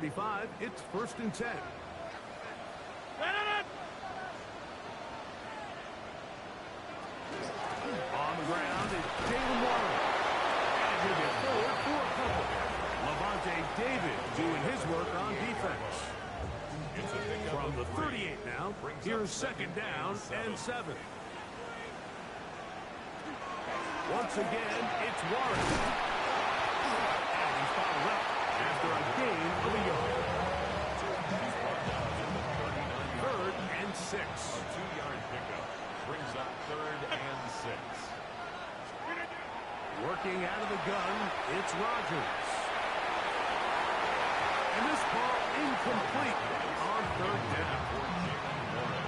35. It's 1st and 10. On the ground, it's Jalen Warren. And he'll get forward for a couple. Levante David doing his work on defense. From the 38 now, here's 2nd down and 7. Once again, it's Warren. And he's fouled up after a gain of a yard. 3rd and 6. A 2-yard pickup brings up 3rd and 6. Working out of the gun, it's Rodgers. And this ball incomplete on 3rd down.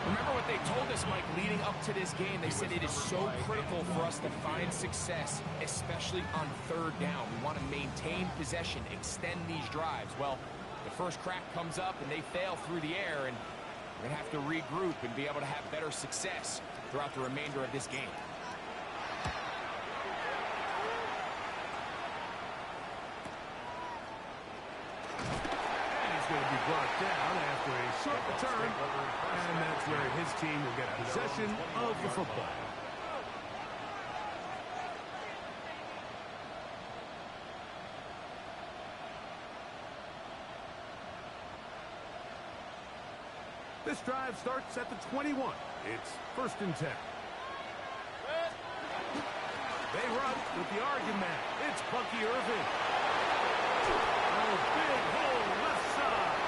Remember what they told us, Mike, leading up to this game. They said it is so critical for us to find success, especially on 3rd down. We want to maintain possession, extend these drives. Well, the first crack comes up and they fail through the air, and we're going to have to regroup and be able to have better success throughout the remainder of this game. Going to be brought down after a short return, and that's where his team will get possession of the football. This drive starts at the 21. It's 1st and 10. They run with the argument. It's Bucky Irving. Oh, big hole left side.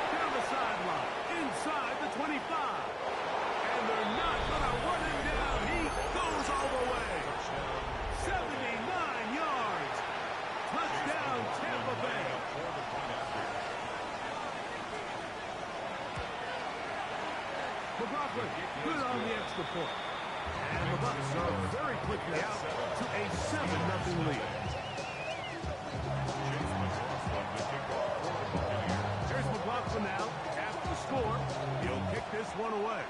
Down the sideline. Inside the 25. And they're not going to run him down. He goes all the way. 79 yards. Touchdown, Tampa Bay. McLaughlin, good on the extra point. And the Bucs are very quickly out to a 7-0 lead. Here's McLaughlin now. After the score, he'll kick this one away.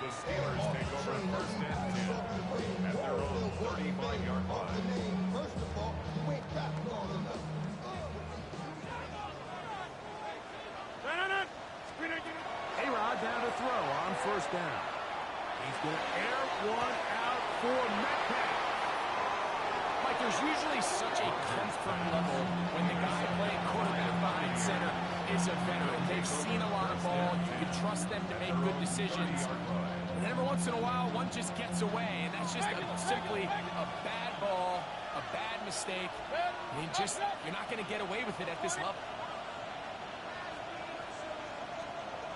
The Steelers take over 1st and 10 at their own 35-yard line. First of all, wait back long enough. A-Rod down to throw on 1st down. He's going to air one out for Metcalf. Mike, there's usually such a comfort level when the guy playing quarterback behind center is a veteran. They've seen a lot of ball. You can trust them to make good decisions. And every once in a while, one just gets away, and that's just simply a bad ball, a bad mistake. I mean, you're not going to get away with it at this level.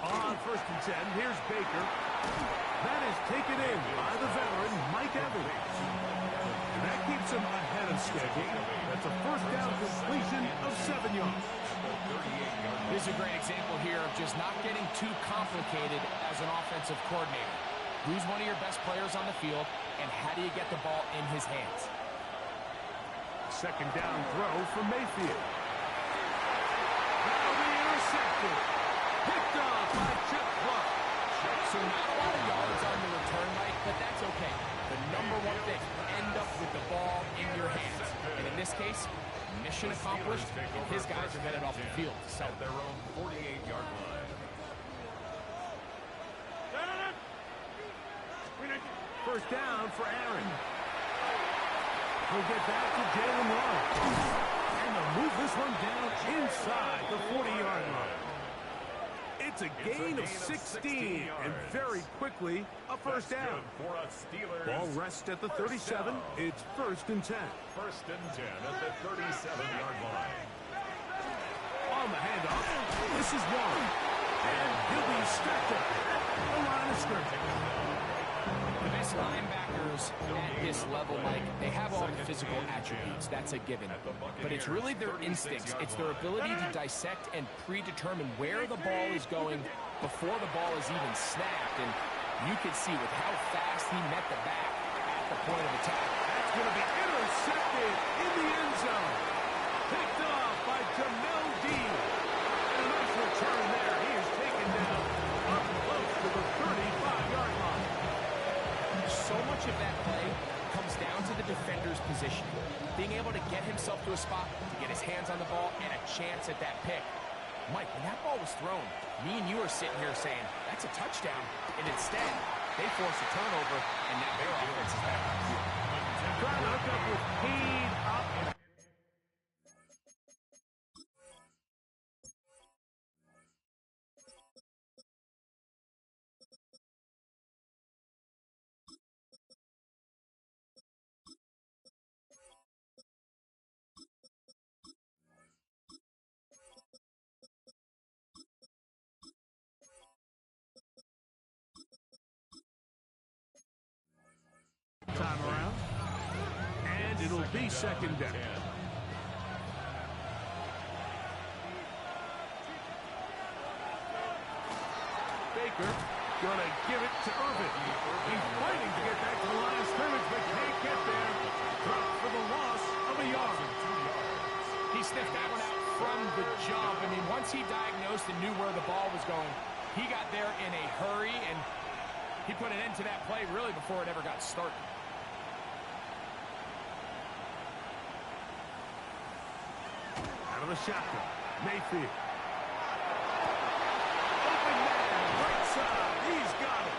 On 1st and 10, here's Baker. That is taken in by the veteran, Mike Evans. And that keeps him ahead of schedule. That's a 1st down completion of 7 yards. This is a great example here of just not getting too complicated as an offensive coordinator. Who's one of your best players on the field, and how do you get the ball in his hands? 2nd down throw for Mayfield. That'll be intercepted. Picked off by Chuck Clark. So not a lot of yards on the return, Mike, but that's okay. The number one thing, end up with the ball in your hands. And in this case, mission accomplished, and his guys are headed off the field to at their own 48-yard line. 1st down for Aaron. He'll get back to Jalen Warren. And they'll move this one down inside the 40-yard line. It's a gain of 16, and very quickly, a 1st down. Ball rests at the 37. It's 1st and 10. 1st and 10 at the 37-yard line. On the handoff, this is Warren. And he'll be stacked up at the line of scrimmage. The best linebackers at this level, Mike, they have all the physical attributes. That's a given. But it's really their instincts. It's their ability to dissect and predetermine where the ball is going before the ball is even snapped. And you can see with how fast he met the back at the point of attack. That's going to be intercepted in the end zone. Picked off by Jamel Dean. And a nice return there. He is taken down up close to the 35-yard line. So much of that play comes down to the defender's position. Being able to to a spot to get his hands on the ball and a chance at that pick. Mike, when that ball was thrown, me and you are sitting here saying, that's a touchdown. And instead, they force a turnover, and now their offense is back on the field. Trying to hook up with speed up. Time around. And it'll be second down. Baker gonna give it to Irvin. He's fighting to get back to the line of scrimmage, but can't get there. Drop for the loss of a yard. He sniffed that one out from the jump. I mean, once he diagnosed and knew where the ball was going, he got there in a hurry, and he put an end to that play really before it ever got started. Out of the shotgun, Mayfield. Open man, right side, he's got it.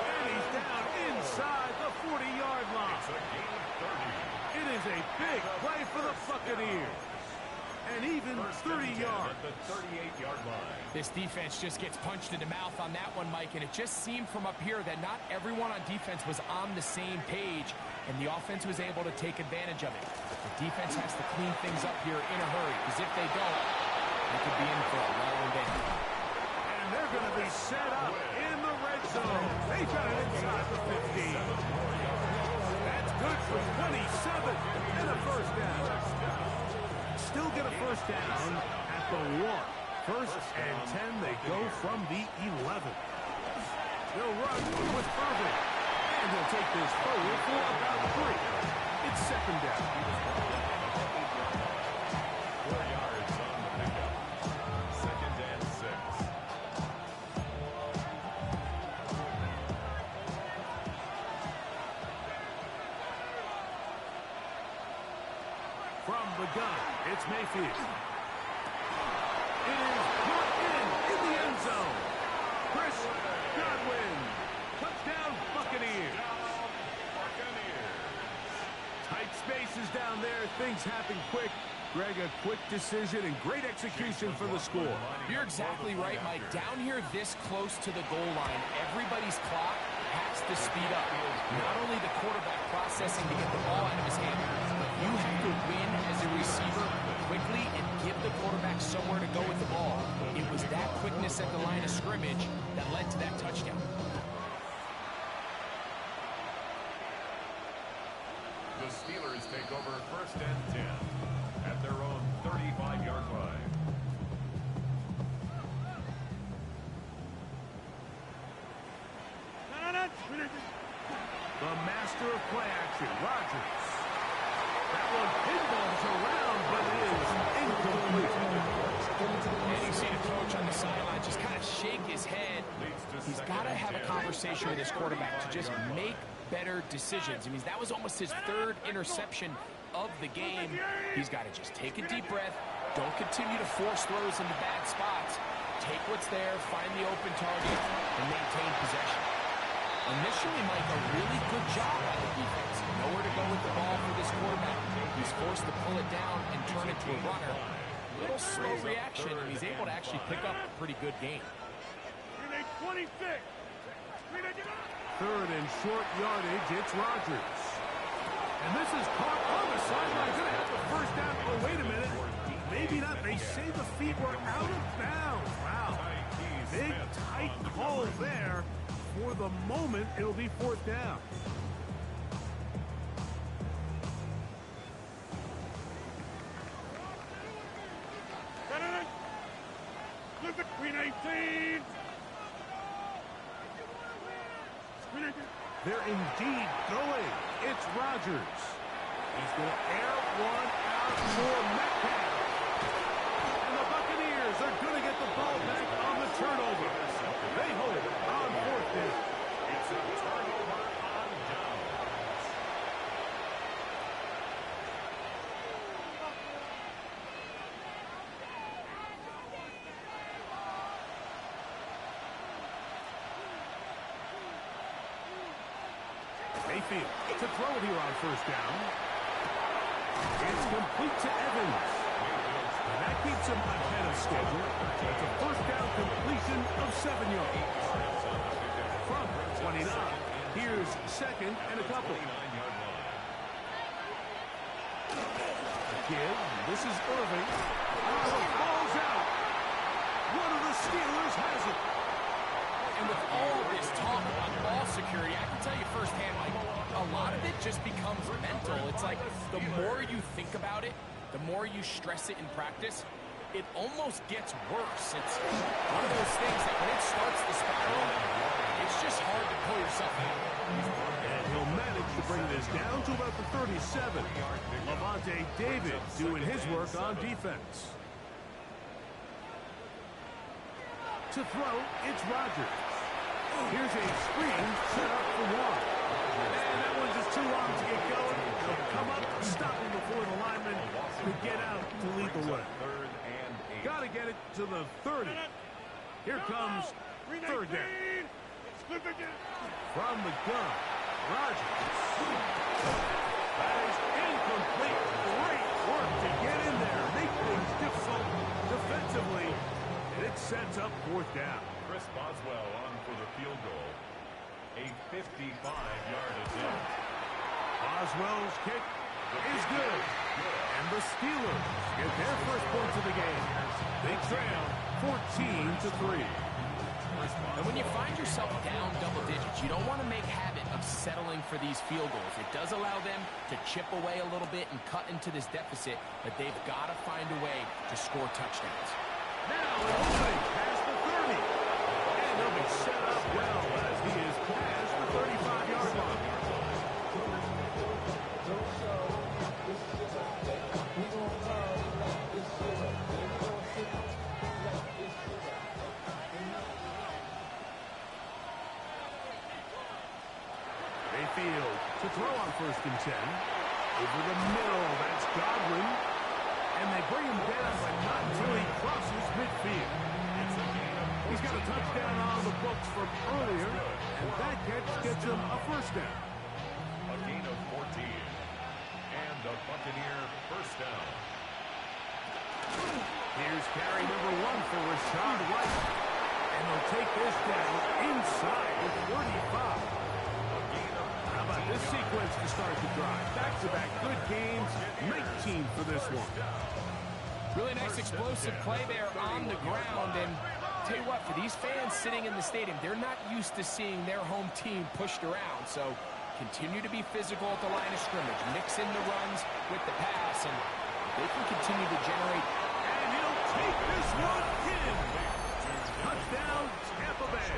And he's down inside the 40-yard line. It is a big play for the Buccaneers. And even 30 yards. At the 38-yard line. This defense just gets punched in the mouth on that one, Mike, and it just seemed from up here that not everyone on defense was on the same page, and the offense was able to take advantage of it. The defense has to clean things up here in a hurry, because if they don't, they could be in for a long day. And they're going to be set up in the red zone. They got it inside the 15. That's good for 27 and a first down. Still get a first down at the 1. First and 10, they go from the 11. They'll run with Irvin. And they'll take this forward for about 3. It's second down. 4 yards on the pickup. Second and 6. From the gun, it's Mayfield. It is put in the end zone. Chris Godwin. Touchdown, Buccaneers. Tight spaces down there. Things happen quick. Greg, a quick decision and great execution for the score. You're exactly right, Mike. Down here this close to the goal line, everybody's clock has to speed up. Not only the quarterback processing to get the ball out of his hand, but you have to win as a receiver quickly and give the quarterback somewhere to go with the ball. It was that quickness at the line of scrimmage that led to that touchdown. The Steelers take over first and 10 at their own 35-yard line. The master of play action, Rodgers. That one pinballs around, but it is incomplete. And you see the coach on the sideline just kind of shake his head. He's got to have a conversation with his quarterback to just make better decisions. I mean, that was almost his 3rd interception of the game. He's got to just take a deep breath. Don't continue to force throws into bad spots. Take what's there, find the open target, and maintain possession. Initially, Mike, a really good job by the defense. Nowhere to go with the ball for this quarterback. He's forced to pull it down and turn it to a runner. A little slow reaction, and he's able to actually pick up a pretty good game. 3rd and short yardage, it's Rodgers. And this is caught on the sideline. Going to have the first down. Oh, wait a minute. Maybe not. They say the feet were out of bounds. Wow. Big, tight call there. For the moment, it'll be 4th down. Look at 319. They're indeed going. It's Rodgers. He's going to air one out for Metcalf. And the Buccaneers are going to get the ball back on the turnover. They hold on 4th down. It's a turnover on downs. field to throw it here on first down. It's complete to Evans. And that keeps him ahead of schedule. It's a first down completion of 7 yards. From 29, here's second and a couple. Again, this is Irving. Oh, it falls out. One of the Steelers has it. And with all this talk about ball security, I can tell you firsthand, like, a lot of it just becomes mental. It's like the more you think about it, the more you stress it in practice, it almost gets worse. It's one of those things that when it starts to spiral, it's just hard to pull yourself out. And he'll manage to bring this down to about the 37. Levante David doing his work on defense. To throw, it's Rodgers. Here's a screen set up for one. And that one's just too long to get going. He'll come up, stop him before the lineman to get out to lead the way. Got to get it to the 30. Here comes third down. From the gun, Rodgers. That is incomplete. Great work to get in there. Make things difficult defensively. And it sets up fourth down. Chris Boswell on for the field goal. A 55-yard attempt. Boswell's kick is good. And the Steelers get their first points of the game. They trail 14-3. And when you find yourself down double digits, you don't want to make habit of settling for these field goals. It does allow them to chip away a little bit and cut into this deficit, but they've got to find a way to score touchdowns. Now an opening past the 30. And he'll be set up well as he is past the 35-yard line. Mayfield to throw on first and 10. Over the middle, that's Godwin. And they bring him down, but not until he crosses midfield. He's got a touchdown on the books from earlier, and that catch gets him a first down. A gain of 14. And the Buccaneer first down. Here's carry number 1 for Rashad White. And they'll take this down inside the 35. How about this sequence to start the drive? Back-to-back good games, 19 for this one. Really nice explosive play there on the ground. And tell you what, for these fans sitting in the stadium, they're not used to seeing their home team pushed around. So continue to be physical at the line of scrimmage. Mix in the runs with the pass, and they can continue to generate. And he'll take this one in. Touchdown, Tampa Bay.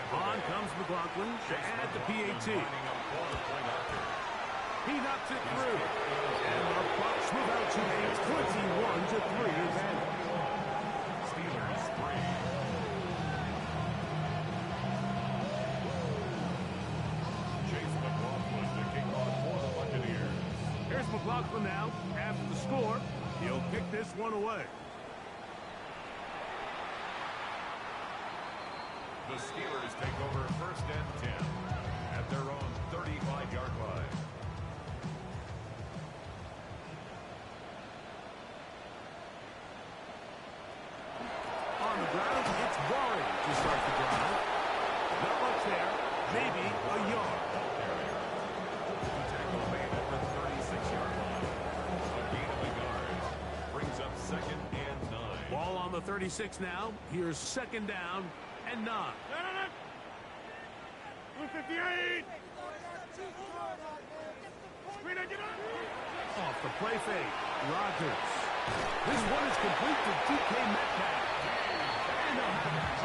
On comes McLaughlin to add the PAT. He knocks it through. And the Bucs move out to a 21-3 advantage. Steelers 3. Chase McLaughlin to kick off for the Buccaneers. Here's McLaughlin now. After the score, he'll kick this one away. The Steelers take over first and 10 at their own 35-yard line. On the ground, it's Warren to start the drive. Not much there, maybe a yard. Tackle made at the 36-yard line. A gain of a yard brings up second and 9. Ball on the 36 now. Here's second down and 9. 158. Off the play fake, Rodgers. This one is complete to DK Metcalf. And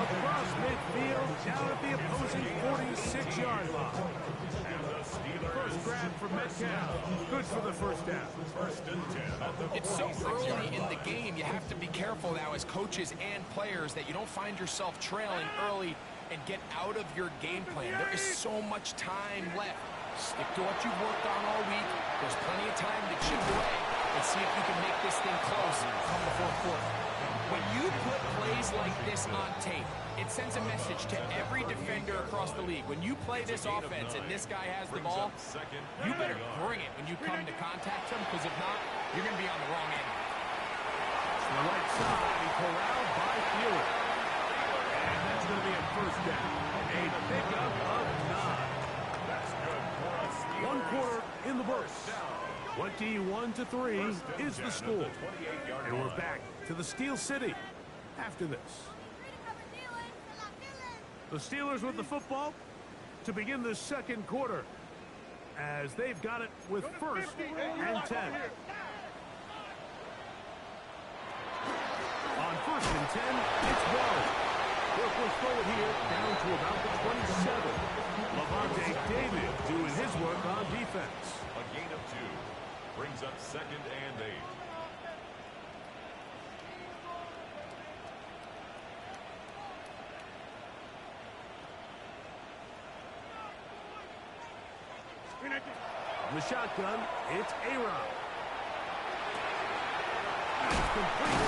across midfield, down at the opposing 46-yard line. And the Steelers First grab for Metcalf. Good for the first down. first and 10 at the It's so 46-yard early in line. the game, you have to be careful now as coaches and players that you don't find yourself trailing early and get out of your game plan. There is so much time left. Stick to what you've worked on all week. There's plenty of time to chip away and see if you can make this thing close come the fourth quarter. When you put plays plays like this on tape, it sends a message to every defender across the league. When you play this offense and this guy has the ball, you better bring it when you come to contact him, because if not, you're going to be on the wrong end. To the right side, corralled by Fuller. And that's going to be a first down. A pickup of 9. That's good for us. 1 quarter in the books. 21-3 is the score. And we're back to the Steel City after this. The Steelers with the football to begin the second quarter, as they've got it with 1st and 10. On 1st and 10, it's Wells. They'll push forward here down to about the 27. Levante David doing his work on defense. A gain of 2 brings up 2nd and 8. On the shotgun, it's A-Rod. It's complete.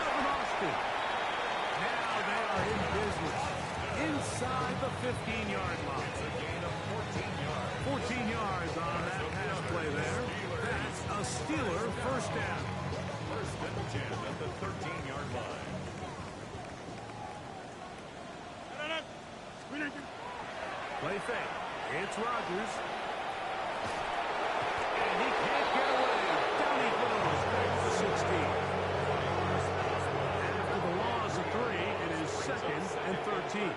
Calvin Austin. Now they are in business. Inside the 15-yard line. It's a gain of 14 yards. 14 yards on that pass play there. That's a Steeler first down. 1st and 10 at the 13-yard line. Play fake. It's Rodgers. And he can't get away. Down he goes. Back to the 16. After the loss of 3, it is 2nd and 13.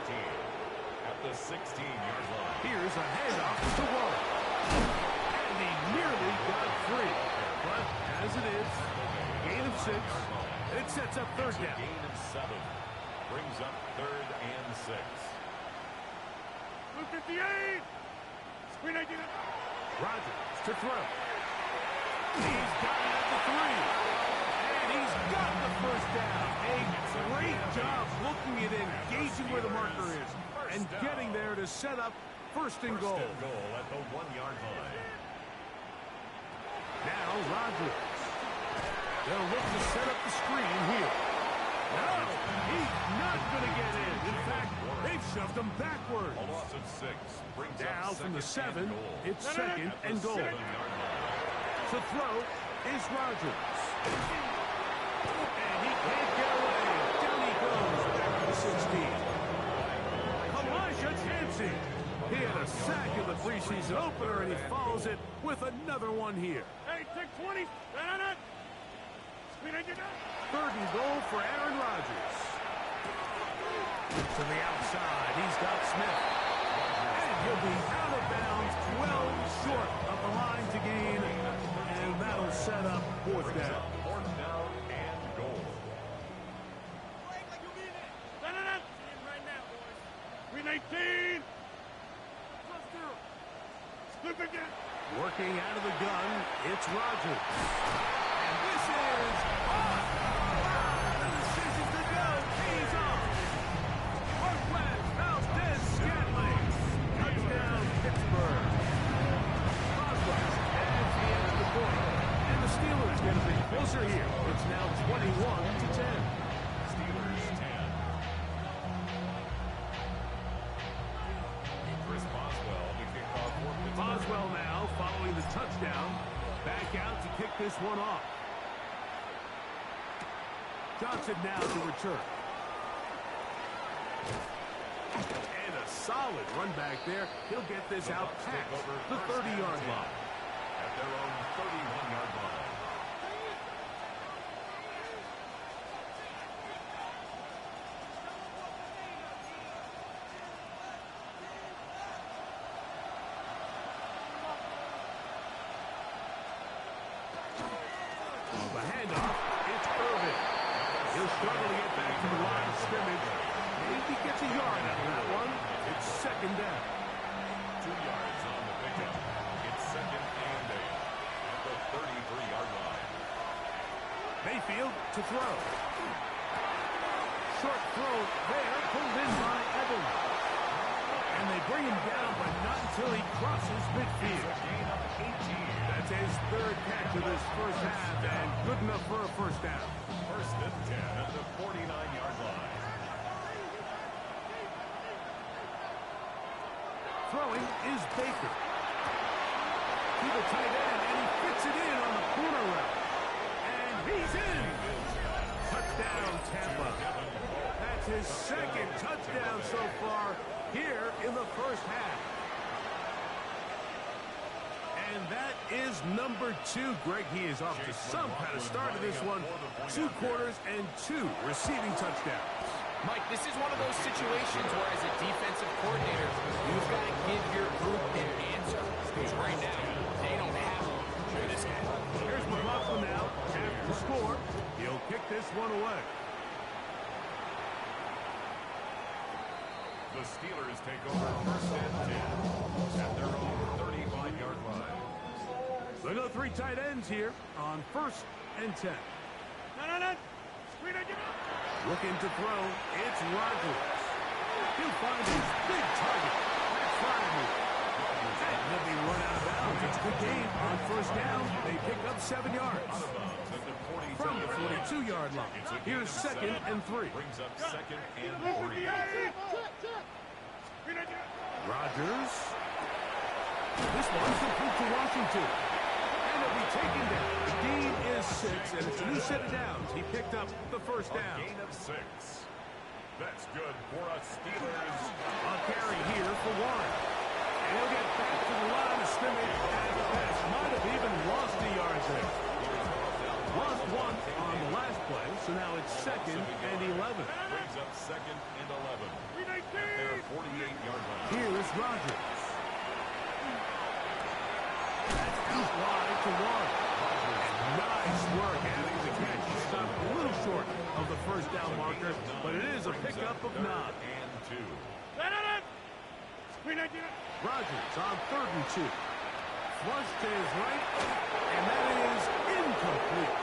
At the 16-yard line. Here's a handoff to Warren. And he nearly got free. But as it is, gain of 6. And it sets up 3rd down. Gain of 7 brings up 3rd and 6. 58. Rodgers to throw. He's got it at the 3. And he's got the first down. A great job looking at engaging where the marker is and getting there to set up 1st and goal. First and goal at the 1-yard line. Now Rodgers. They'll look to set up the screen here. No, he's not going to get in. In fact, they've shoved him backwards. A loss of 6 brings Now up from the 7, 2nd and goal. it's 2nd and goal. 7-yard line. To throw is Rodgers. And he can't get away. Down he goes. Back to the 16. Elijah Chancey. He had a sack in the preseason opener, and he follows it with another one here. Hey, take 20. 3rd and goal for Aaron Rodgers. To the outside. He's got Smith. And he'll be out of bounds, well short of the line to gain. And that'll set up 4th down. 4th down and goal. Right now, boys. Green 18. Slip again. Working out of the gun, it's Rodgers. And this is on. The decision to go pays off. Marquez Valdez-Scantling. Touchdown, Pittsburgh. Boswell adds the extra point. And the Steelers get a bit closer here. It's now 21-10. Steelers 10. Chris Boswell to kick off for Pittsburgh. Boswell now following the touchdown. Back out to kick this one off. Johnson now to return. And a solid run back there. He'll get this out past the 30-yard line. At their own 31-yard line. The handoff, it's Irvin. He'll struggle to get back to the line of scrimmage. Maybe gets a yard out of that one. It's 2nd down. 2 yards on the pickup. It's 2nd and 8 at the 33-yard line. Mayfield to throw. Short throw there, pulled in by Evans. And they bring him down, but not until he crosses midfield. Gain of 18. That's his 3rd catch of this first half, and good enough for a first down. 1st and 10 at the 49-yard line. Throwing is Baker. To the tight end, and he fits it in on the corner route. And he's in. Touchdown, Tampa. That's his second touchdown so far here in the first half. And that is number 2. Greg, he is off to some kind of start of this one. 2 quarters and 2 receiving touchdowns. Mike, this is one of those situations where as a defensive coordinator, you've got to give your group an answer. Because right now, they don't have one for this game. Here's McLaughlin now. After the score, he'll kick this one away. The Steelers take over first and 10 at their own 35-yard line. They go 3 tight ends here on first and 10. No. Screen it. Looking to throw, it's Rodgers. He'll find his big target. That's fine. And he'll be run out of bounds. It's a good game. On first down, they pick up 7 yards. From the 42-yard line. Here's second and 3. Brings up second and 3. Rodgers. This one's complete to Washington. And he'll be taken down. The gain is 6, and it's a new set of downs. He picked up the first down. A gain of 6. That's good for us Steelers. A carry here for Warren. And he'll get back to the line of scrimmage. And the pass might have even lost the yards there. Lost 1 on the last play, so now it's second and 11. Brings up second and 11 at their 48-yard line. Here's Rodgers. That's out wide to Warren. Nice work having the catch. He stopped a little short of the first down marker, but it is a pickup of 9. And 2. Rodgers on 3rd and 2. Flush to his right, and that is incomplete.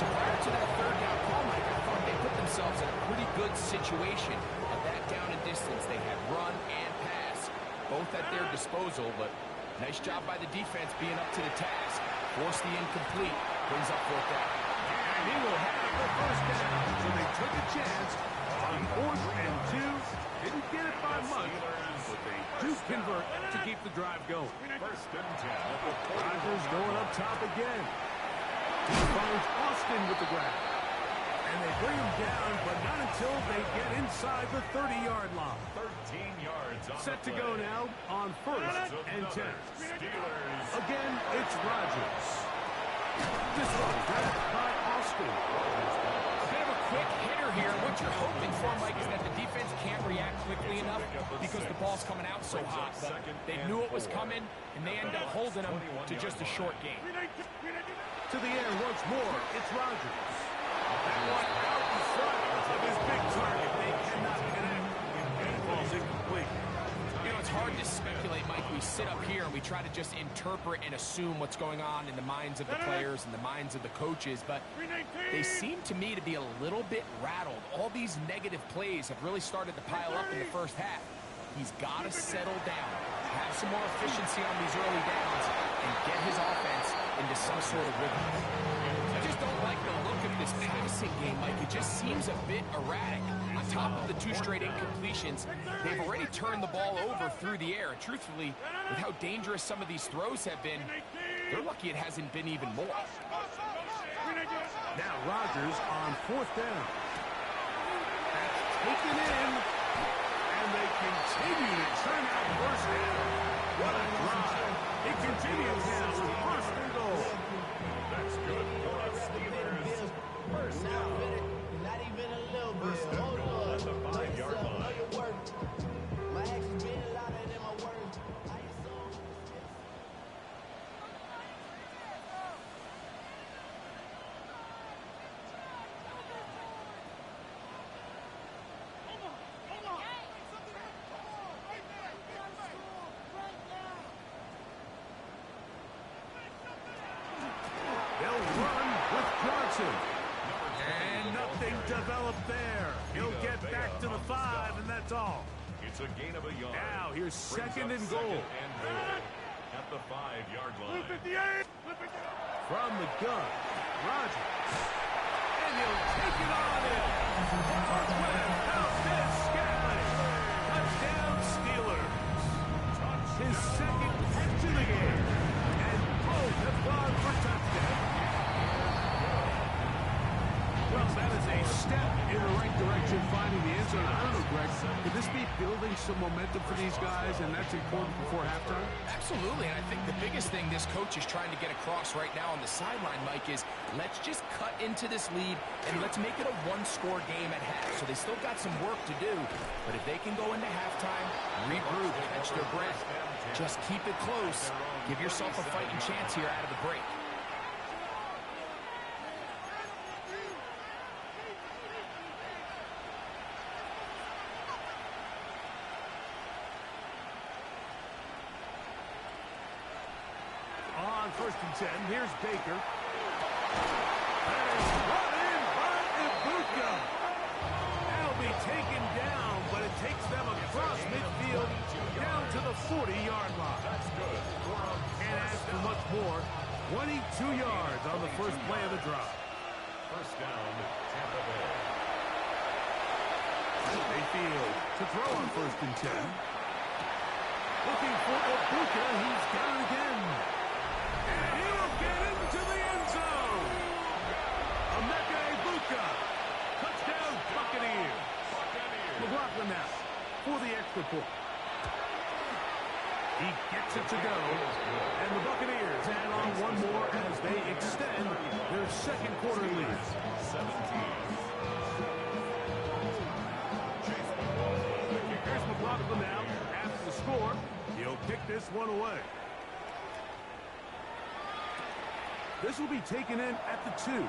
So prior to that third down call, Mike, I thought they put themselves in a pretty good situation. At that down and distance, they had run and pass, both at their disposal, but nice job by the defense being up to the task. Force the incomplete, brings up 4th down. And he will have the first down. So they took a chance on 4th and 2. Didn't get it by much, but they do convert to keep the drive going. First and 10 at the 40. Rodgers going up top again. He finds Austin with the grab. And they bring him down, but not until they get inside the 30-yard line. 13 yards on Set the to go play. now on 1st and 10. Steelers. Again, it's Rodgers. This one grabbed by Austin. A bit of a quick hitter here. What you're hoping for, Mike, is that the defense can't react quickly enough because the ball's coming out so hot. But they knew it was coming, and they end up holding them to just a short game. To the air once more, it's Rodgers. That one out in front of his big target. They cannot connect. And it falls incomplete. You know, it's hard to speculate, Mike. We sit up here and we try to just interpret and assume what's going on in the minds of the players and the minds of the coaches, but they seem to me to be a little bit rattled. All these negative plays have really started to pile up in the first half. He's got to settle down, have some more efficiency on these early downs, and get his offense into some sort of rhythm. I just don't like the look of this passing game, Mike. It just seems a bit erratic. On top of the 2 straight incompletions, they've already turned the ball over through the air. And truthfully, with how dangerous some of these throws have been, they're lucky it hasn't been even more. Now Rodgers on 4th down. That's taken in. And they continue to turn out first down. What a drive. It continues now with 1st and goal. That's good for us Steelers. First down. Not even a little bit. First and goal at the 5-yard line. My actions being louder than my words. They'll run with Johnson. And nothing developed there. He'll get back to the 5, and that's all. It's a gain of a yard. Now here's Brings second up and goal. second and goal at the 5-yard line. From the gun, Rodgers. And he'll take it on in. Touchdown, Steelers. second catch of the game. And both have gone for touchdowns. Well, that is a step in the right direction, finding the end zone. I don't know, Greg, could this be building some momentum for these guys, and that's important before halftime? Absolutely, and I think the biggest thing this coach is trying to get across right now on the sideline, Mike, is let's just cut into this lead, and let's make it a one-score game at half. So they still got some work to do, but if they can go into halftime, regroup, catch their breath, just keep it close, give yourself a fighting chance here out of the break. First and 10. Here's Baker. That is brought in by Ibuka. That'll be taken down, but it takes them across midfield down to the 40-yard line. That's good. Can't ask for much more. 22 yards on the first play of the drive. First down, Tampa Bay. Mayfield to throw on first and 10. Looking for Ibuka. He's got it again. And he will get into the end zone. Emeka Ibuka. Touchdown, Buccaneers. McLaughlin now for the extra point. He gets it to go. And the Buccaneers add on one more as they extend their second quarter lead. 17. Here's McLaughlin now. After the score, he'll kick this one away. This will be taken in at the 2.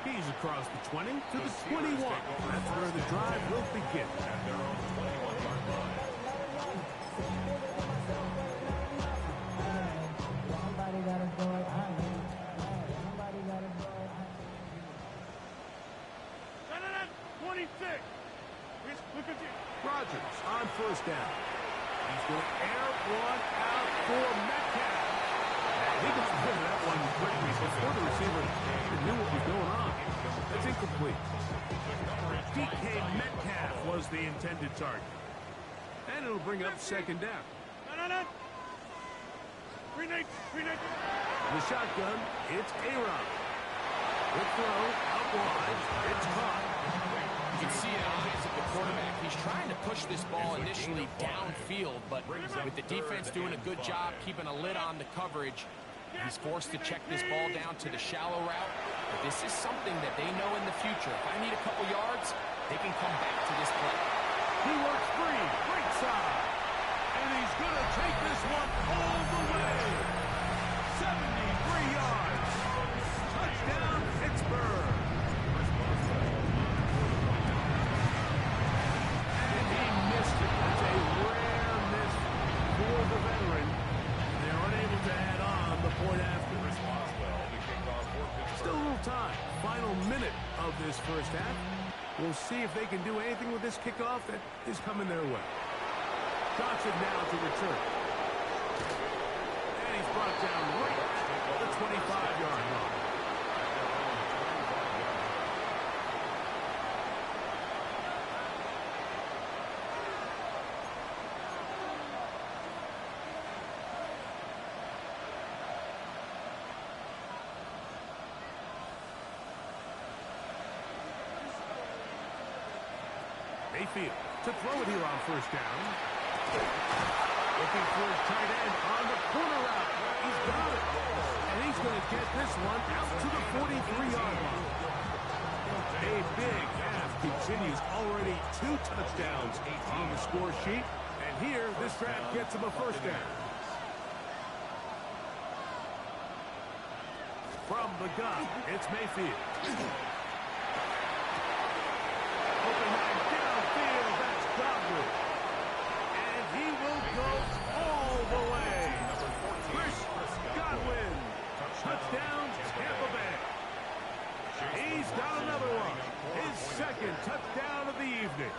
He's across the 20 to the 21. That's where the drive will begin. At their own 21-yard line. Somebody gotta go. Somebody gotta go. 26. Look at you. Rodgers on first down. He's going to air one out for Metcalf. He got rid of that one quickly before the receiver even knew what was going on. That's incomplete. DK Metcalf was the intended target. And it'll bring up second down. No. Renate. The shotgun, it's A-Rod. Good throw, out wide, it's caught. You can see in the eyes of the quarterback, he's trying to push this ball initially downfield, but with the defense doing a good job keeping a lid on the coverage, he's forced to check this ball down to the shallow route. But this is something that they know in the future. If I need a couple yards, they can come back to this play. He works free, right side. And he's going to take this one all the way. 73 yards. Touchdown, Pittsburgh. And he missed it. That's a rare miss for the veteran. They're unable to add on the point after. Still a little time. Final minute of this first half. We'll see if they can do anything with this kickoff that is coming their way. Johnson now to return. And he's brought down right at the 25-yard line. Mayfield to throw it here on first down. Looking for his tight end on the corner route. He's got it. And he's going to get this one out to the 43-yard line. A big half continues. Already 2 touchdowns on the score sheet. And here, this drive gets him a first down. From the gun, it's Mayfield. Open man downfield, that's Godwin. And he will go all the way. Chris Godwin. Touchdown, Tampa Bay. He's got another one. His second touchdown of the evening.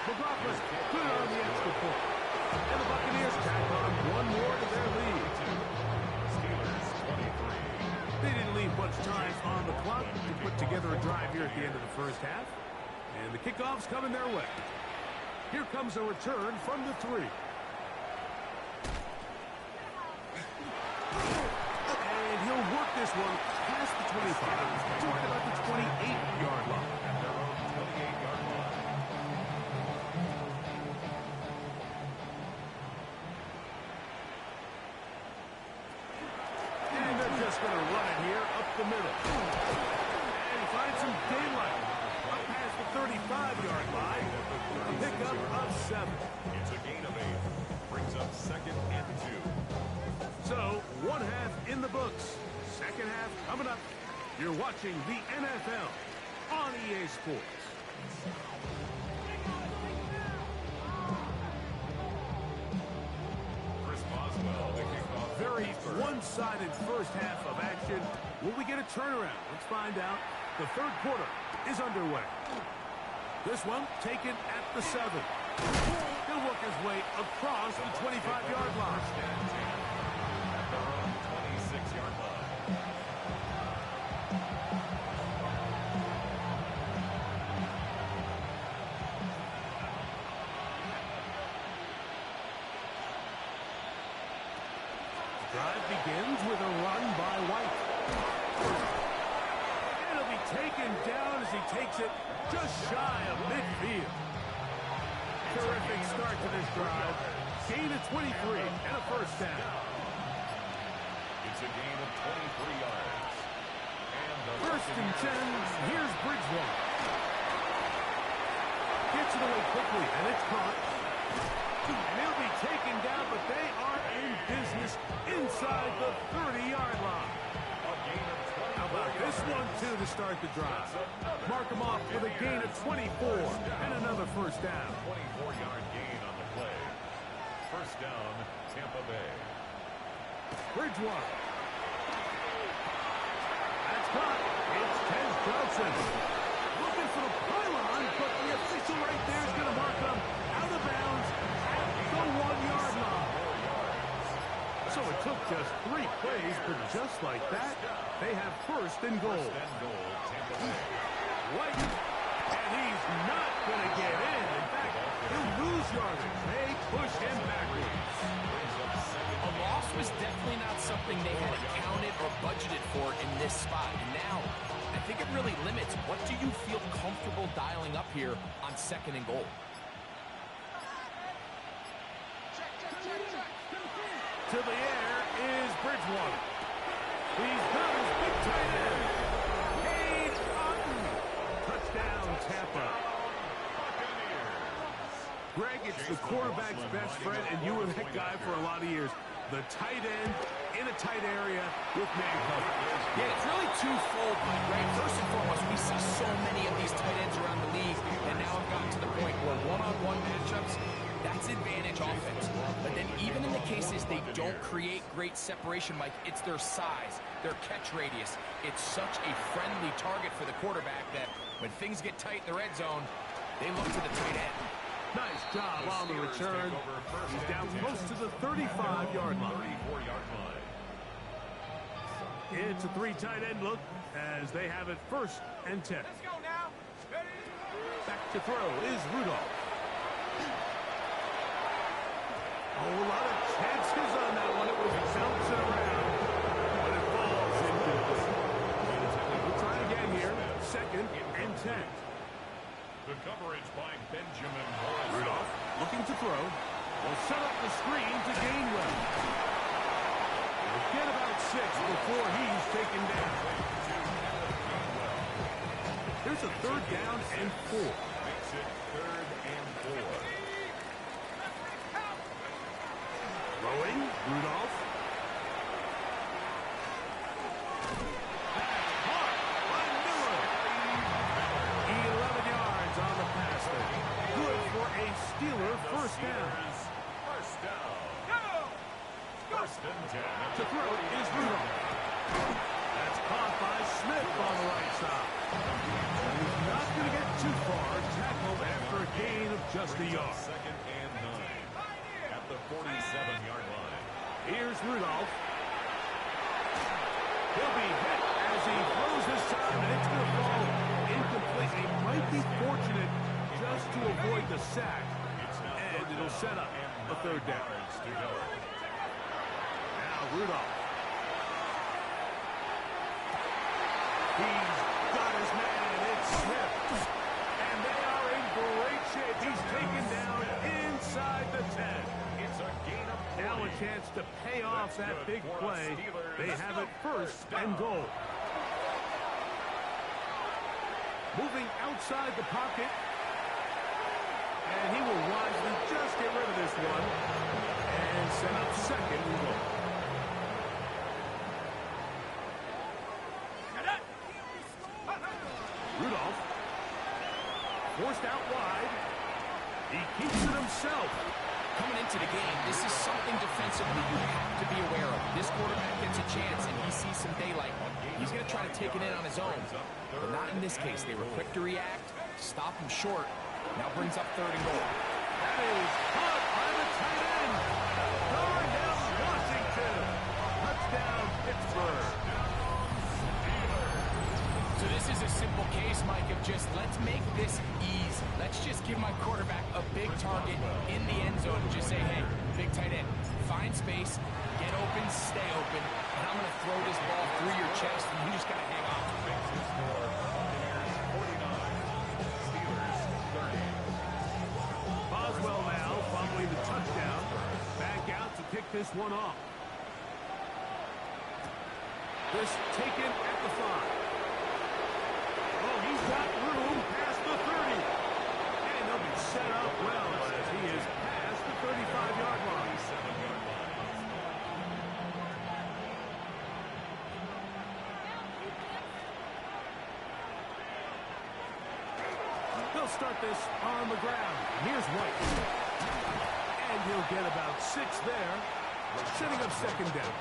McLaughlin good on the extra point. And the Buccaneers tack on one more to their lead. They didn't leave much time on the clock to put together a drive here at the end of the first half. And the kickoff's coming their way. Here comes a return from the 3. And he'll work this one past the 25 to right about the 28-yard line. At their own 28-yard line. And they're just going to run it here up the middle. And find some daylight up past the 35-yard line. A pickup of 7. It's a gain of 8. Brings up 2nd and 2. So, one half in the books. Second half coming up. You're watching the NFL on EA Sports. Chris Boswell, the kickoff. Very one-sided first half of action. Will we get a turnaround? Let's find out. The third quarter is underway. This one taken at the 7. He'll work his way across the 25-yard line. At their own 26-yard line. Drive begins with a run by White. And he'll be taken down as he takes it just shy of midfield. Terrific start to this drive. Gain of 23 and a first down. It's a gain of 23 yards. And the First and 10. Here's Bridgewater. Gets it away quickly, and it's caught. And he'll be taken down, but they are in business inside the 30-yard line. A gain of 24 How about this one, too, to start the drive? Mark him off with a gain of 24 and another first down. 24-yard gain on the play. First down, Tampa Bay. Bridgewater. That's caught. It's Tez Johnson. Looking for the pylon, but the official right there is going to mark him out of bounds at the 1-yard line. So it took just 3 plays, but just like that, they have first and goal. First and goal, Tampa Bay. White, and he's not going to get in. In fact, he'll lose yardage. They push him backwards. A loss was definitely not something they had accounted or budgeted for in this spot. And now, I think it really limits what do you feel comfortable dialing up here on 2nd and goal. To the air is Bridgewater. He's got his big tight end. Cade Otton. Touchdown, Tampa. Greg, it's the quarterback's best friend, and you were that guy for a lot of years. The tight end in a tight area with man coverage. Yeah, it's really twofold, right? First and foremost, we see so many of these tight ends around the league, and now I've gotten to the point where one-on-one matchups, that's advantage offense. But then even in the cases they don't create great separation, Mike, it's their size, their catch radius. It's such a friendly target for the quarterback that when things get tight in the red zone, they look to the tight end. Nice job on the return. He's down close to the 35-yard line. 34-yard line. It's a 3 tight end look as they have it first and 10. Let's go now. Ready? Back to throw is Rudolph. Oh, a lot of chances on that one. It was bouncing around, but it falls incomplete. We'll try again here. 2nd and 10. The coverage by Benjamin Rudolph looking to throw. Will set up the screen to Gainwell. He'll get about 6 before he's taken down. Here's a 3rd down and 4. Makes it 3rd and 4. Throwing, Rudolph. That's caught by Miller. 11 yards on the pass there. Good for a Steeler first down. First down. Go! First and 10. To throw is Rudolph. That's caught by Smith on the right side. He's not going to get too far. Tackled after a gain of just a yard. 2nd and 9. At the 47-yard line. Here's Rudolph. He'll be hit as he throws his time, and it's going to fall incomplete. He might be fortunate just to avoid the sack. set up a third down. Now Rudolph. He's got his man. It's Smith. And they are in great shape. He's taken down inside the 10. It's a gain of 40. Now a chance to pay off that big play. They have it first and goal. Moving outside the pocket. And he will wisely just get rid of this one. And set up second and goal. Rudolph. Forced out wide. He keeps it himself. Coming into the game, this is something defensively you have to be aware of. This quarterback gets a chance and he sees some daylight. He's going to try to take it in on his own. But not in this case. They were quick to react, stop him short. Now brings up third and goal. That is caught by the tight end. Darnell Washington. Touchdown, Pittsburgh. So this is a simple case, Mike, of just let's make this easy. Let's just give my quarterback a big target in the end zone and just say, hey, big tight end, find space, get open, stay open, and I'm going to throw this ball through your chest, and you just got to hang on. Boswell now following the touchdown. Back out to pick this one off. This taken at the 5. Oh, he's got room past the 30. And he'll be set up well as he is past the 35-yard line. They'll start this on the ground. Here's White. And he'll get about 6 there, setting up second down.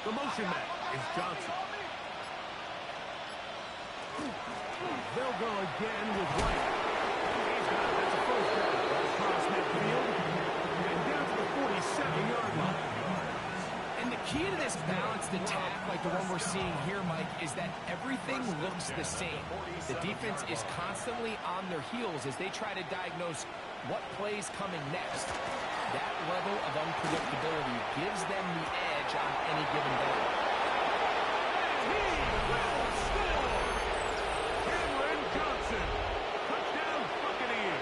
The motion man is Johnson. They'll go again with White. He's got it. That's a first down. Across midfield. And down to the 47-yard line. And the key to this balanced attack, like the one we're seeing here, Mike, is that everything looks the same. The defense is constantly on their heels as they try to diagnose what play's coming next. That level of unpredictability gives them the edge on any given day. He will score! Cameron Johnson. Touchdown Buccaneers.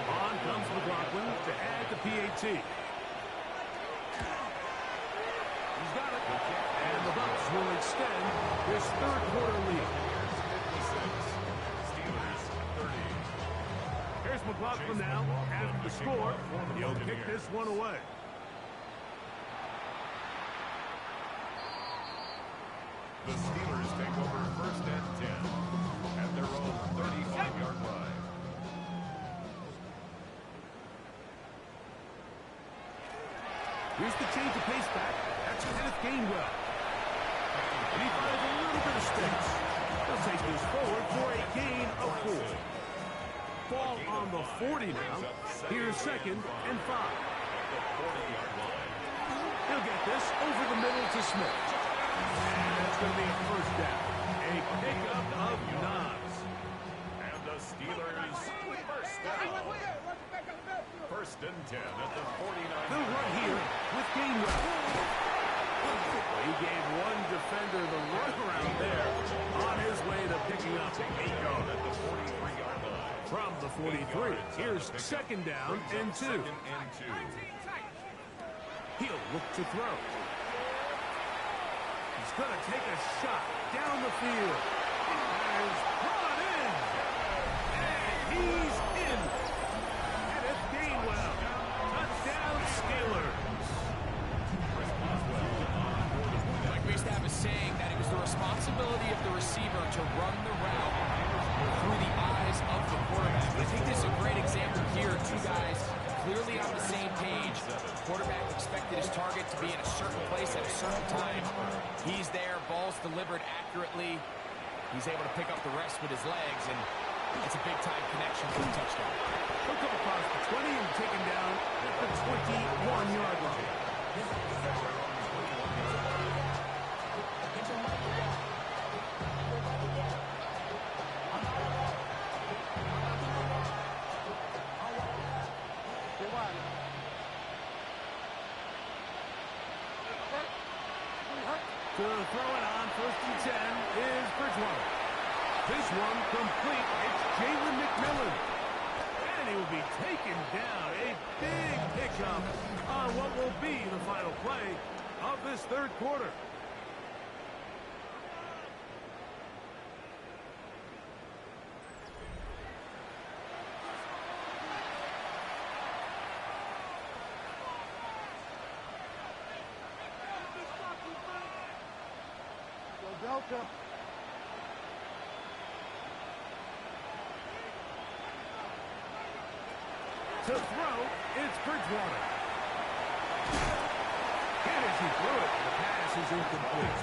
On comes McLaughlin to add the PAT. He's got it. And the Bucs will extend this third quarter lead. Here's McLaughlin now. After the score, he'll kick this one away. The Steelers take over first and 10 at their own 35-yard line. Here's the change of pace back. That's Kenneth Gainwell. And he finds a little bit of space. They'll take this forward for a gain of 4. Ball on the 40 now. Here's second and 5. He'll get this over the middle to Smith. And that's going to be a first down. A pickup of Knobs. And the Steelers first down. First and 10 at the 49. They'll run here with Gainwell. He gave one defender the runaround there on his way to picking up 8 yards at the 43-yard line. From the 43, here's second down and 2. He'll look to throw. He's going to take a shot down the field. And is brought in. And he's in. Kenneth Gainwell. Touchdown Steelers. Like we used to have a saying that it was the responsibility of the receiver to run the route through the eyes of the quarterback. I think this is a great example here. Two guys clearly on the same page. Quarterback expected his target to be in a certain place at a certain time. He's there, ball's delivered accurately. He's able to pick up the rest with his legs, and It's a big-time connection for the touchdown. He'll come across the 20 and taken down at the 21-yard line. To throw it on 1st and 10 is Bridgewater. This one complete. It's Jalen McMillan. And he will be taken down. A big pickup on what will be the final play of this third quarter. Delta. To throw, it's Bridgewater. And as he threw it, the pass is incomplete.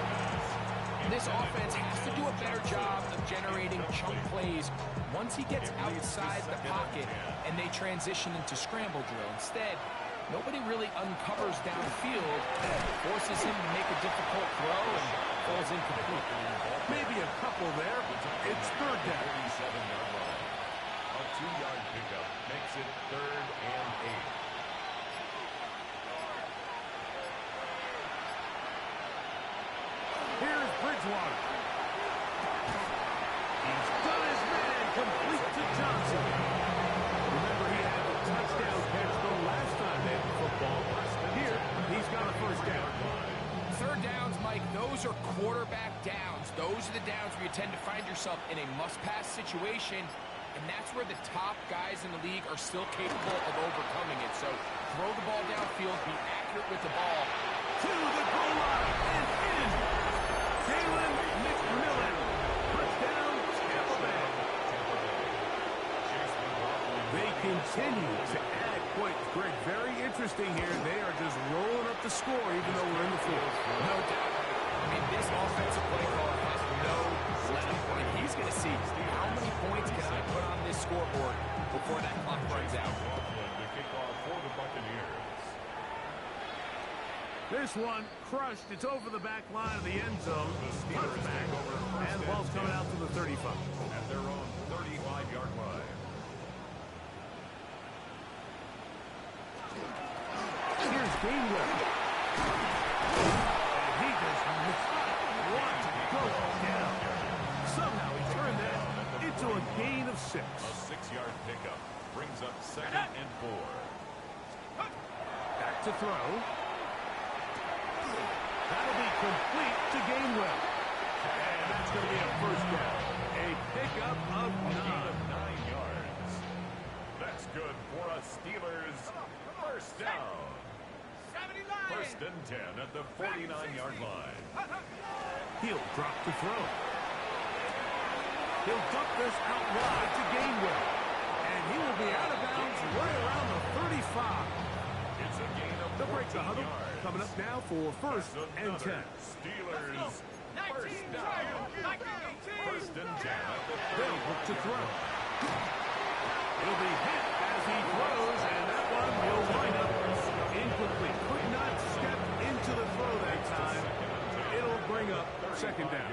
This offense has to do a better job of generating chunk plays once he gets outside the pocket and they transition into scramble drill. Instead, nobody really uncovers downfield, forces him to make a difficult throw, and falls incomplete. Maybe a couple there. It's third down. 37-yard line. A 2-yard pickup makes it 3rd and 8. Here's Bridgewater. He's done his man, complete to Johnson. Remember, he had a touchdown catch the last time they had the football. Here, he's got a first down. Third downs, Mike, those are quarterback downs. Those are the downs where you tend to find yourself in a must-pass situation, and that's where the top guys in the league are still capable of overcoming it. So throw the ball downfield, be accurate with the ball. To the goal line and in. Jalen McMillan. Touchdown, Tampa Bay. They continue to add points. Greg, very interesting here. They are just rolling up the score even though we're in the fourth. No doubt. I mean, this offensive play caller has no let-up point. He's going to see how many points can I put on this scoreboard before that clock runs out. To kick off for the Buccaneers. This one crushed. It's over the back line of the end zone. Touchback. And the ball's coming out to the 35. At their own 35-yard line. Here's Gainwell. And he does not want to go down. Somehow he turned that into a gain of 6. A 6-yard pickup brings up 2nd and 4. Back to throw. That'll be complete to Gainwell. And that's going to be a first down. A pickup of 9 yards. That's good for a Steelers first down. 1st and 10 at the 49-yard line. He'll drop the throw. He'll dump this out wide to Gainwell. And he will be out of bounds right around the 35. It's a gain of The break the 14 huddle yards. coming up now for 1st and 10. Steelers first down. 1st and 10 at the They'll look to throw. He'll be hit as he throws, and that one will wind up incomplete. Could not step into the throw that time. It'll bring up 2nd down.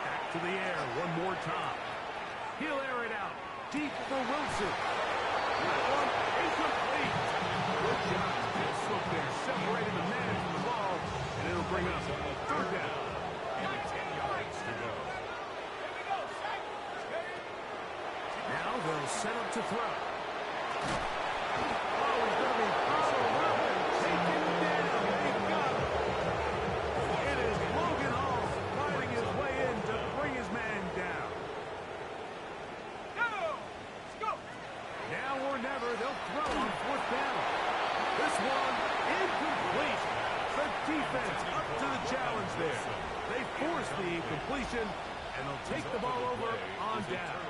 Back to the air one more time. He'll air it out. Deep for Wilson. That one incomplete. Good job. Good swoop there. Separating the man from the ball. And it'll bring up 3rd down. And 10 yards to go. Now they'll set up to throw. Oh, he's going to be followed up and taken down. They got him. It is Logan Hall fighting his way in to bring his man down. Now or never, they'll throw on 4th down. This one incomplete. The defense up to the challenge there. They force the incompletion, and they'll take the ball over on down.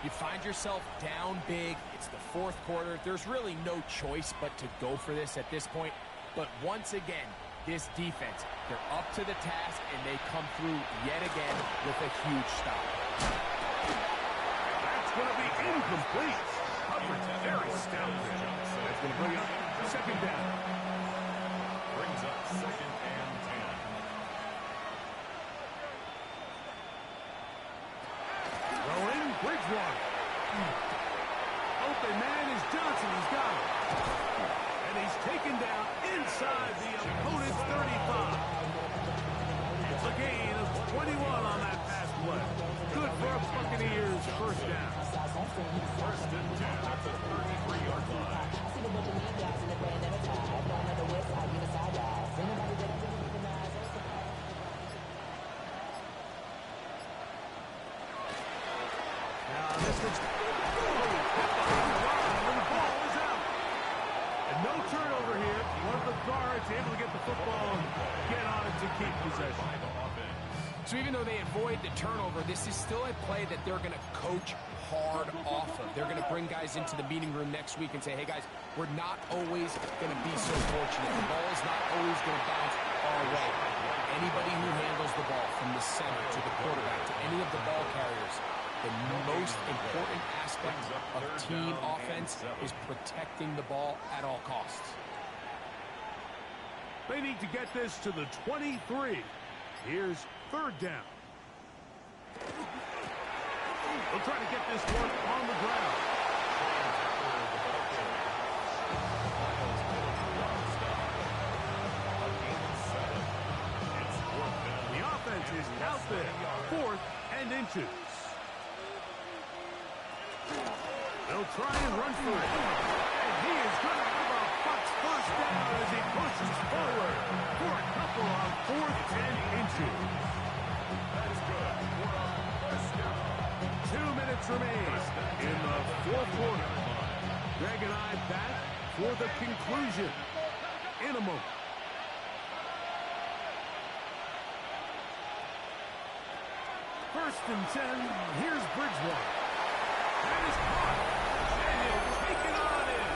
You find yourself down big. It's the 4th quarter. There's really no choice but to go for this at this point. But once again, this defense, they're up to the task, and they come through yet again with a huge stop. That's going to be incomplete. Coverage very stout there. That's going to bring up second down. Brings up 2nd and 10. Throwing, Bridgewater. Open man is Johnson. He's got it. And he's taken down inside the opponent's 35. It's a gain of 21 on that pass play. Good for a Buccaneers first down. 1st and 10 at the 33-yard line. Now this looks... And the ball is out. And no turnover here. One of the guards able to get the football and get on it to keep possession. So even though they avoid the turnover, this is still a play that they're going to coach hard off of. They're going to bring guys into the meeting room next week and say, hey, guys, we're not always going to be so fortunate. The ball is not always going to bounce our way. Anybody who handles the ball from the center to the quarterback to any of the ball carriers, the most important aspect of team offense is protecting the ball at all costs. They need to get this to the 23. Here's 3rd down. They'll try to get this one on the ground. The offense is out there. 4th and inches. They'll try and run for it. And he is going to have a Bucs first down as he pushes forward for a couple on 4th and inches. That's good for a first down. 2 minutes remain in the 4th quarter. Greg and I back for the conclusion in a moment. First and 10, here's Bridgewater. That is caught. And he'll take it on in.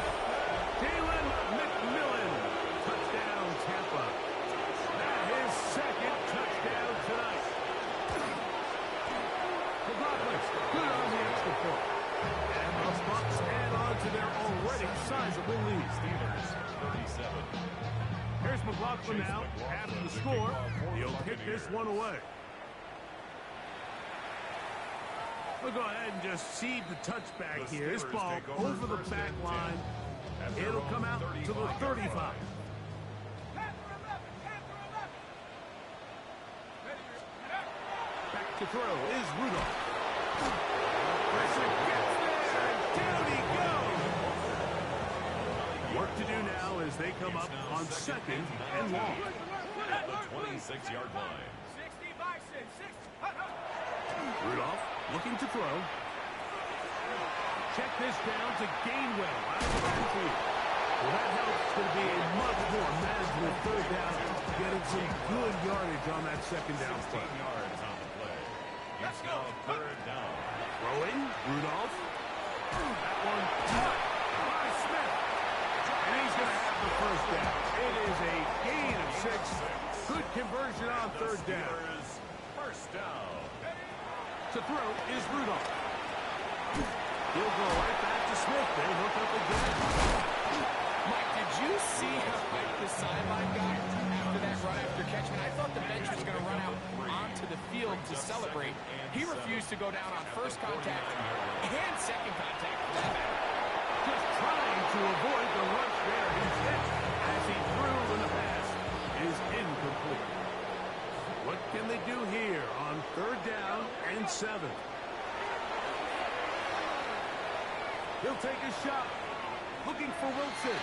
Jalen McMillan. Touchdown, Tampa. That is 2nd touchdown tonight. The Bucs good on the extra point. And the Bucs add on to their already sizable lead. Steelers 37. Here's McLaughlin now after the score. He'll kick this one away. We'll go ahead and just cede the touchback here. This ball over the back line. It'll come out to the 35. Back to throw is Rudolph. Pressure gets there, and down he goes. Work to do now as they come up on 2nd and long. At the 26-yard line. Rudolph looking to throw. Check this down to Gainwell out of the backfield. Well, that helps. It's going to be a much more manageable 3rd down, getting some good yardage on that 2nd down play. 16 yards on the play. It's now 3rd down. Throwing, Rudolph. That one caught by Smith. And he's going to have the first down. It is a gain of 6. Good conversion on 3rd down. First down. To throw is Rudolph. He'll go right back to Smith. They hook up again. Mike, did you see how hyped the sideline got after that run after catch? I thought the bench was going to run out onto the field to celebrate. He refused to go down on first contact and second contact for that matter. Just trying to avoid the rush there. He's hit as he threw when the pass is incomplete. What can they do here on 3rd down and 7? He'll take a shot. Looking for Wilson.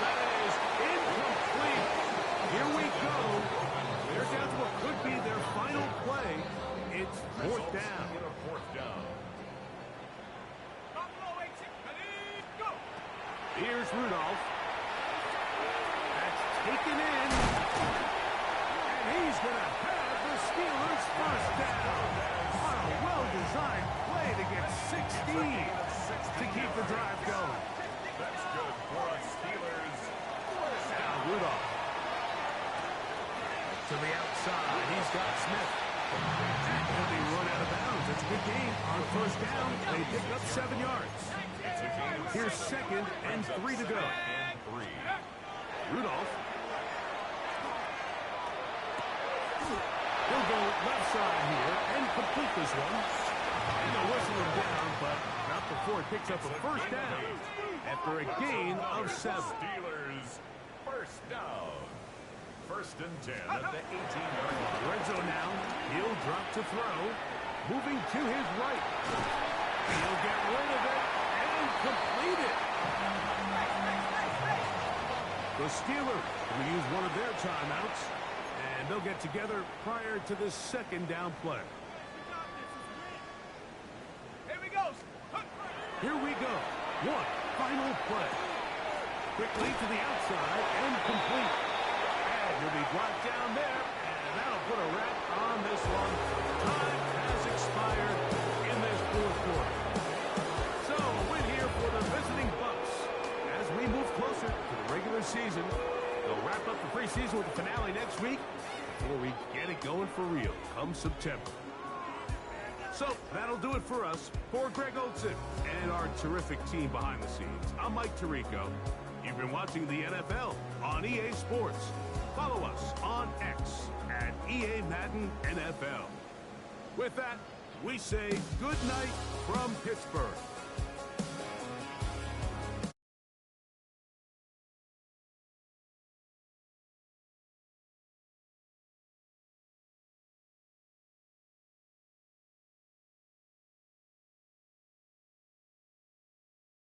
That is incomplete. Here we go. They're down to what could be their final play. It's 4th down. Here's Rudolph. That's taken in. And he's going to have the Steelers first down. On a well-designed play to get 16 to keep the drive going. That's good for us Steelers. Now Rudolph. to the outside. He's got Smith. And he'll be run out of bounds. It's a good game. On first down, they pick up 7 yards. Here's 2nd and 3 to go. Rudolph. He'll go left side here and complete this one. And they'll whistle him down, but not before he picks up a first down after a gain of 7. Steelers, first down. 1st and 10 at the 18-yard line. Red zone now. He'll drop to throw. Moving to his right. He'll get rid of it and complete it. The Steelers will use one of their timeouts, and they'll get together prior to this 2nd down play. Here we go. One final play. Quickly to the outside and complete. And he'll be blocked down there, and that'll put a wrap on this one. Time has expired in this 4th quarter. So a win here for the visiting Bucs. As we move closer to the regular season, they'll wrap up the preseason with the finale next week before we get it going for real come September. So that'll do it for us. For Greg Olsen and our terrific team behind the scenes, I'm Mike Tirico. You've been watching the NFL on EA Sports. Follow us on X at EA Madden NFL. With that, we say good night from Pittsburgh.